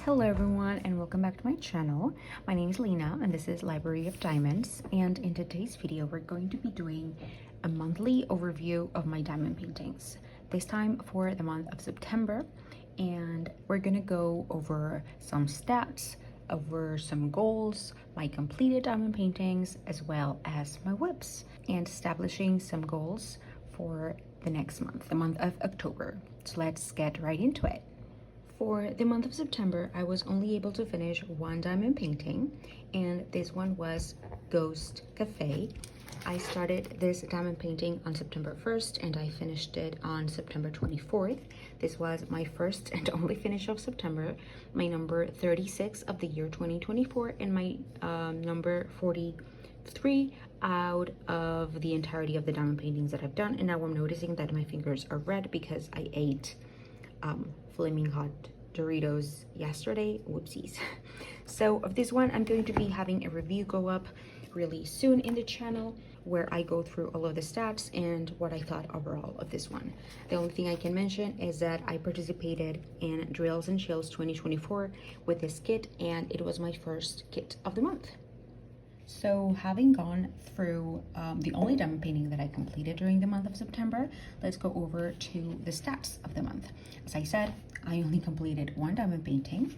Hello everyone and welcome back to my channel. My name is Lena and this is Library of Diamonds, and in today's video we're going to be doing a monthly overview of my diamond paintings, this time for the month of September, and we're gonna go over some stats, over some goals, my completed diamond paintings, as well as my whips, and establishing some goals for the next month, the month of October. So let's get right into it. For the month of September, I was only able to finish one diamond painting, and this one was Ghost Cafe. I started this diamond painting on September 1st and I finished it on September 24th. This was my first and only finish of September, my number 36 of the year 2024, and my number 43 out of the entirety of the diamond paintings that I've done. And now I'm noticing that my fingers are red because I ate flaming hot Doritos yesterday. Whoopsies. So of this one, I'm going to be having a review go up really soon in the channel where I go through all of the stats and what I thought overall of this one. The only thing I can mention is that I participated in Drills and Chills 2024 with this kit, and it was my first kit of the month. So having gone through the only diamond painting that I completed during the month of September, let's go over to the stats of the month. As I said, I only completed one diamond painting.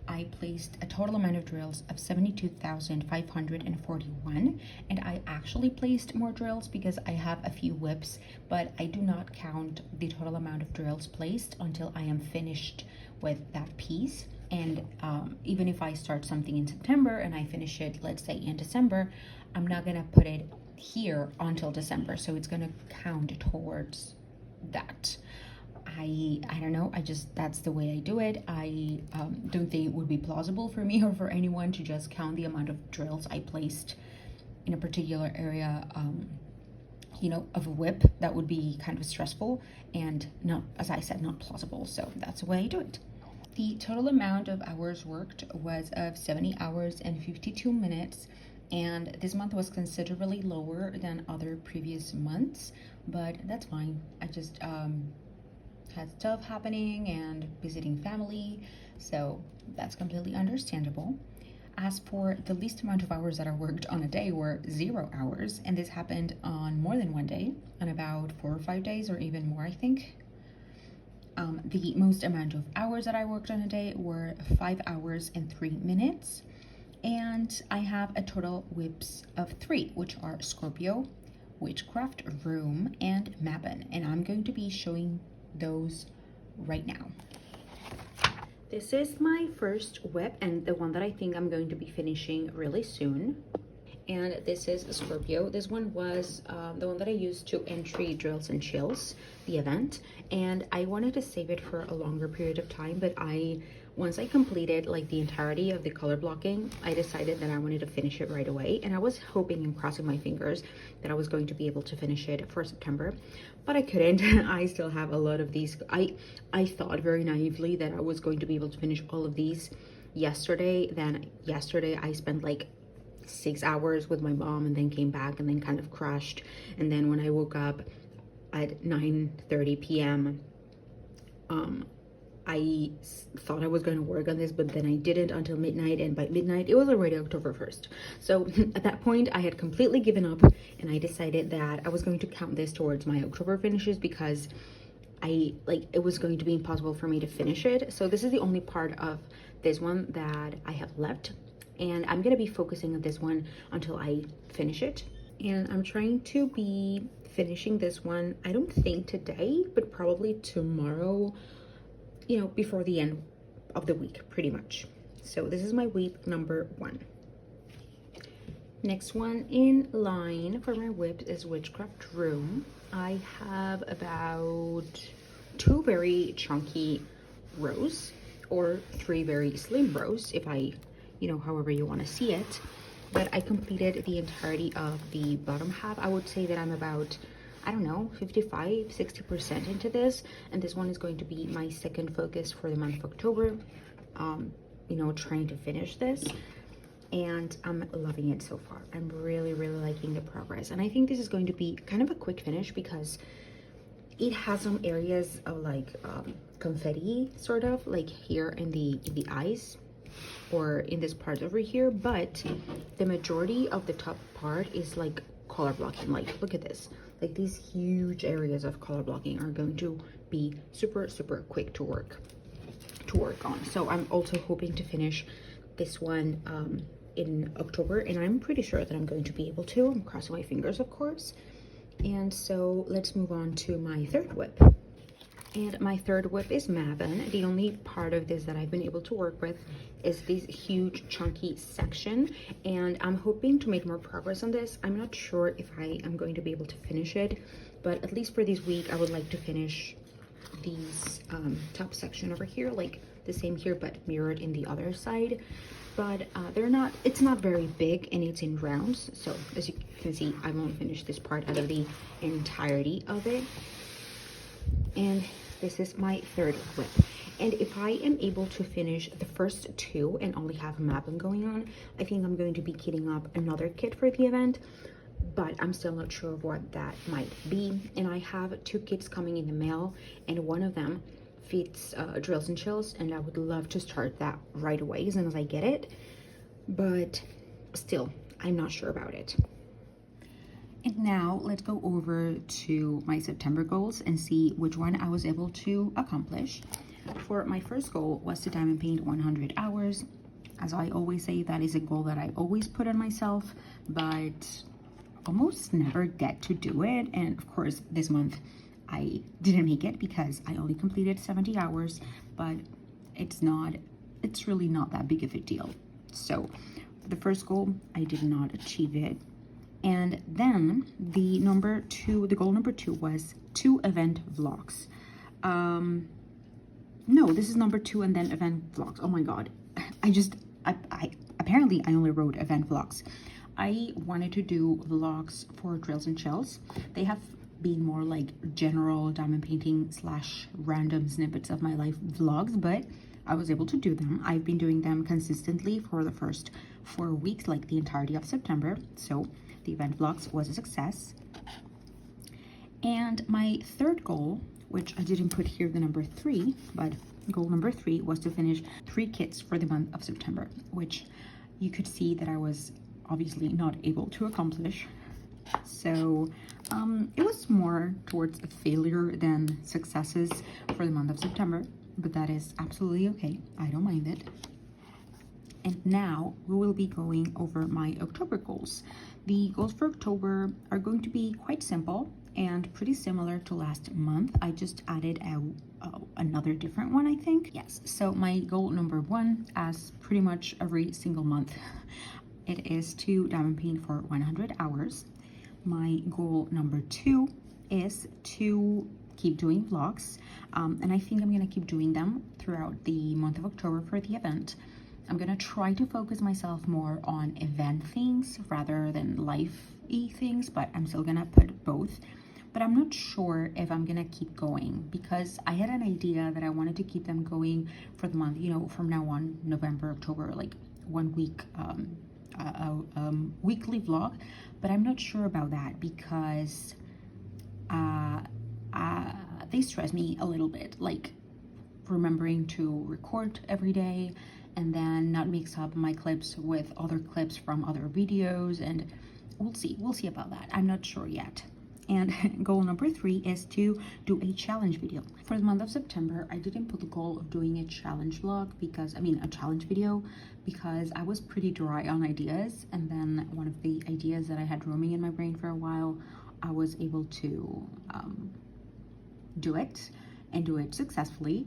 I placed a total amount of drills of 72,541, and I actually placed more drills because I have a few whips, but I do not count the total amount of drills placed until I am finished with that piece. And even if I start something in September and I finish it, let's say in December, I'm not gonna put it here until December, so it's gonna count towards that. I don't know, that's the way I do it. I don't think it would be plausible for me or for anyone to just count the amount of drills I placed in a particular area, you know, of a whip. That would be kind of stressful and not, as I said, not plausible. So that's the way I do it. The total amount of hours worked was of 70 hours and 52 minutes, and this month was considerably lower than other previous months, but that's fine. I just had stuff happening and visiting family, so that's completely understandable. As for the least amount of hours that I worked on a day were 0 hours, and this happened on more than one day, on about 4 or 5 days or even more, I think. The most amount of hours that I worked on a day were 5 hours and 3 minutes, and I have a total whips of 3, which are Scorpio, Witchcraft, Room, and Mappin, and I'm going to be showing those right now. This is my first whip and the one that I think I'm going to be finishing really soon. And this is Scorpio. This one was the one that I used to entry Drills and Chills, the event, and I wanted to save it for a longer period of time, but once I completed like the entirety of the color blocking, I decided that I wanted to finish it right away, and I was hoping and crossing my fingers that I was going to be able to finish it for September, but I couldn't. I still have a lot of these. I thought very naively that I was going to be able to finish all of these yesterday. Then yesterday I spent like 6 hours with my mom and then came back and then kind of crashed, and then when I woke up at 9:30 p.m. I thought I was going to work on this, but then I didn't until midnight, and by midnight it was already October 1st. So at that point I had completely given up, and I decided that I was going to count this towards my October finishes because it was going to be impossible for me to finish it. So this is the only part of this one that I have left, and I'm gonna be focusing on this one until I finish it. And I'm trying to be finishing this one, I don't think today, but probably tomorrow, you know, before the end of the week, pretty much. So this is my whip number 1. Next one in line for my whip is Witchcraft Room. I have about 2 very chunky rows, or 3 very slim rows, if you know, however you want to see it. But I completed the entirety of the bottom half. I would say that I'm about, I don't know, 55-60% into this, and this one is going to be my second focus for the month of October. You know, trying to finish this, and I'm loving it so far. I'm really liking the progress, and I think this is going to be kind of a quick finish because it has some areas of like confetti, sort of like here in the eyes or in this part over here, but the majority of the top part is like color blocking. Like, look at this. Like, these huge areas of color blocking are going to be super quick to work on. So I'm also hoping to finish this one in October, and I'm pretty sure that I'm going to be able to. I'm crossing my fingers, of course. And so let's move on to my third whip. And my third whip is Mavin. The only part of this that I've been able to work with is this huge chunky section, and I'm hoping to make more progress on this. I'm not sure if I am going to be able to finish it, but at least for this week I would like to finish these top section over here, like the same here but mirrored in the other side. But it's not very big, and it's in rounds, so as you can see, I won't finish this part out of the entirety of it. And this is my third whip, and if I am able to finish the first two and only have mapping going on, I think I'm going to be kitting up another kit for the event, but I'm still not sure of what that might be. And I have two kits coming in the mail, and one of them fits drills and chills, and I would love to start that right away as soon as I get it, but still I'm not sure about it. And now let's go over to my September goals and see which one I was able to accomplish. For my first goal was to diamond paint 100 hours. As I always say, that is a goal that I always put on myself, but almost never get to do it. And of course, this month I didn't make it because I only completed 70 hours, but it's really not that big of a deal. So the first goal, I did not achieve it. And then the goal number two was 2 event vlogs. No, this is number 2 and then event vlogs. Oh my god. I apparently I only wrote event vlogs. I wanted to do vlogs for drills and chills. They have been more like general diamond painting / random snippets of my life vlogs, but I was able to do them. I've been doing them consistently for the first 4 weeks, like the entirety of September. So the event vlogs was a success. And my third goal, which I didn't put here the number 3, but goal number 3 was to finish 3 kits for the month of September, which you could see that I was obviously not able to accomplish. So it was more towards a failure than successes for the month of September, but that is absolutely okay. I don't mind it. And now we will be going over my October goals. The goals for October are going to be quite simple and pretty similar to last month. I just added another different one, I think. Yes, so my goal number 1, as pretty much every single month, it is to diamond paint for 100 hours. My goal number 2 is to keep doing vlogs, and I think I'm gonna keep doing them throughout the month of October for the event. I'm gonna try to focus myself more on event things rather than life-y things, but I'm still gonna put both. But I'm not sure if I'm gonna keep going, because I had an idea that I wanted to keep them going for the month, you know, from now on, November, October, like 1 week, weekly vlog. But I'm not sure about that because they stress me a little bit, like remembering to record every day and then not mix up my clips with other clips from other videos, and we'll see about that. I'm not sure yet. And goal number 3 is to do a challenge video. For the month of September, I didn't put the goal of doing a challenge vlog a challenge video, because I was pretty dry on ideas. And then one of the ideas that I had roaming in my brain for a while, I was able to do it and do it successfully,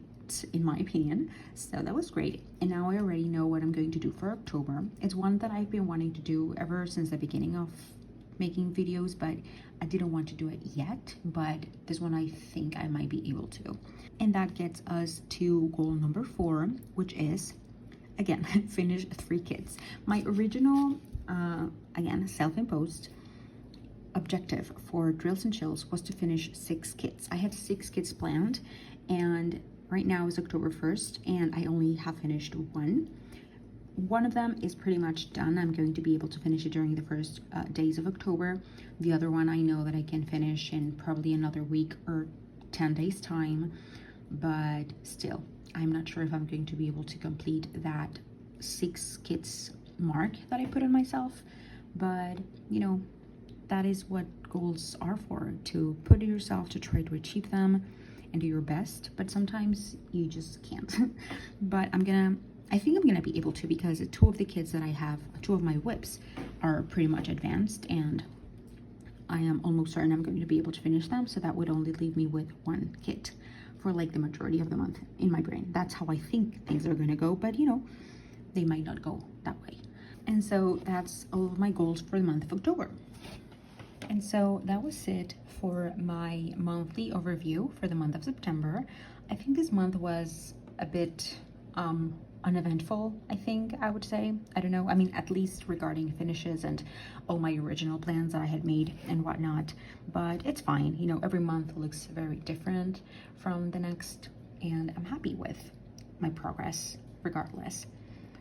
in my opinion. So that was great. And now I already know what I'm going to do for October. It's one that I've been wanting to do ever since the beginning of making videos, but I didn't want to do it yet. But this one I think I might be able to. And that gets us to goal number 4, which is, again, finish 3 kits. My original, again, self-imposed objective for drills and chills was to finish 6 kits. I had 6 kits planned, and right now is October 1st, and I only have finished 1. One of them is pretty much done. I'm going to be able to finish it during the first days of October. The other one I know that I can finish in probably another week or 10 days time, but still, I'm not sure if I'm going to be able to complete that 6 kits mark that I put on myself. But you know, that is what goals are for, to put yourself to try to achieve them and do your best, but sometimes you just can't. But I think I'm gonna be able to, because 2 of the kits that I have, 2 of my whips are pretty much advanced, and I am almost certain I'm going to be able to finish them. So that would only leave me with 1 kit for like the majority of the month in my brain. That's how I think things are gonna go, but you know, they might not go that way. And so that's all of my goals for the month of October. And so that was it for my monthly overview for the month of September. I think this month was a bit uneventful, I think I would say. I don't know, I mean, at least regarding finishes and all my original plans that I had made and whatnot. But it's fine, you know, every month looks very different from the next, and I'm happy with my progress regardless.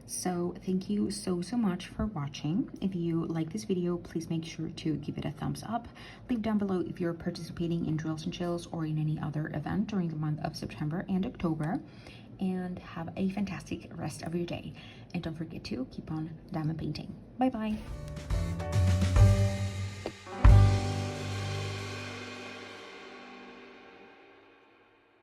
So thank you so much for watching. If you like this video, please make sure to give it a thumbs up. Leave down below if you're participating in Drills and Chills or in any other event during the month of September and October. And have a fantastic rest of your day. And don't forget to keep on diamond painting. Bye bye.